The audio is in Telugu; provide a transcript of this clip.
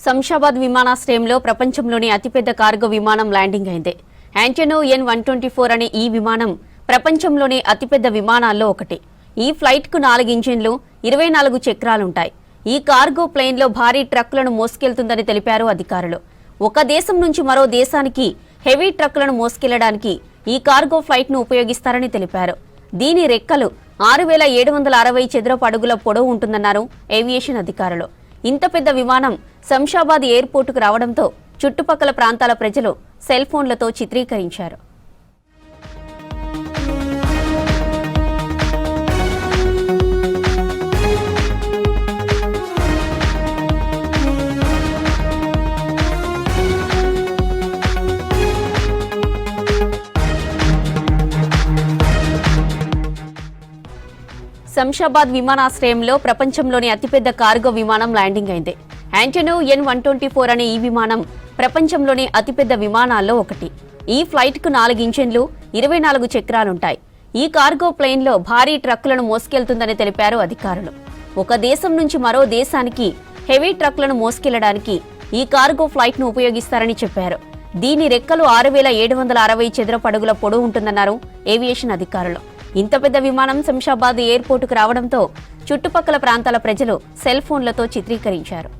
శంషాబాద్ విమానాశ్రయంలో ప్రపంచంలోని అతిపెద్ద కార్గో విమానం ల్యాండింగ్ అయింది. యాంటోనో N-124 అనే ఈ విమానం ప్రపంచంలోని అతిపెద్ద విమానాల్లో ఒకటి. ఈ ఫ్లైట్ కు 4 ఇంజిన్లు, 24 చక్రాలుంటాయి. ఈ కార్గో ప్లేన్ లో భారీ ట్రక్కులను మోసుకెళ్తుందని తెలిపారు అధికారులు. ఒక దేశం నుంచి మరో దేశానికి హెవీ ట్రక్కులను మోసుకెళ్లడానికి ఈ కార్గో ఫ్లైట్ ను ఉపయోగిస్తారని తెలిపారు. దీని రెక్కలు 6760 చదరపు అడుగుల పొడవు ఉంటుందన్నారు ఏవియేషన్ అధికారులు. ఇంత పెద్ద విమానం శంషాబాద్ ఎయిర్పోర్టుకు రావడంతో చుట్టుపక్కల ప్రాంతాల ప్రజలు సెల్ ఫోన్లతో చిత్రీకరించారు. శంషాబాద్ విమానాశ్రయంలో ప్రపంచంలోని అతిపెద్ద కార్గో విమానం ల్యాండింగ్ అయింది. యాంటోనో N-124 అనే ఈ విమానం ప్రపంచంలోని అతిపెద్ద విమానాల్లో ఒకటి. ఈ ఫ్లైట్ కు 4 ఇంజిన్లు, 24 చక్రాలుంటాయి. ఈ కార్గో ప్లేన్ లో భారీ ట్రక్కులను మోసుకెళ్తుందని తెలిపారు అధికారులు. ఒక దేశం నుంచి మరో దేశానికి హెవీ ట్రక్కులను మోసుకెళ్లడానికి ఈ కార్గో ఫ్లైట్ ను ఉపయోగిస్తారని చెప్పారు. దీని రెక్కలు 6760 చదరపు అడుగుల పొడవు ఉంటుందన్నారు ఏవియేషన్ అధికారులు. ఇంత పెద్ద విమానం శంషాబాద్ ఎయిర్పోర్టుకు రావడంతో చుట్టుపక్కల ప్రాంతాల ప్రజలు సెల్ ఫోన్లతో చిత్రీకరించారు.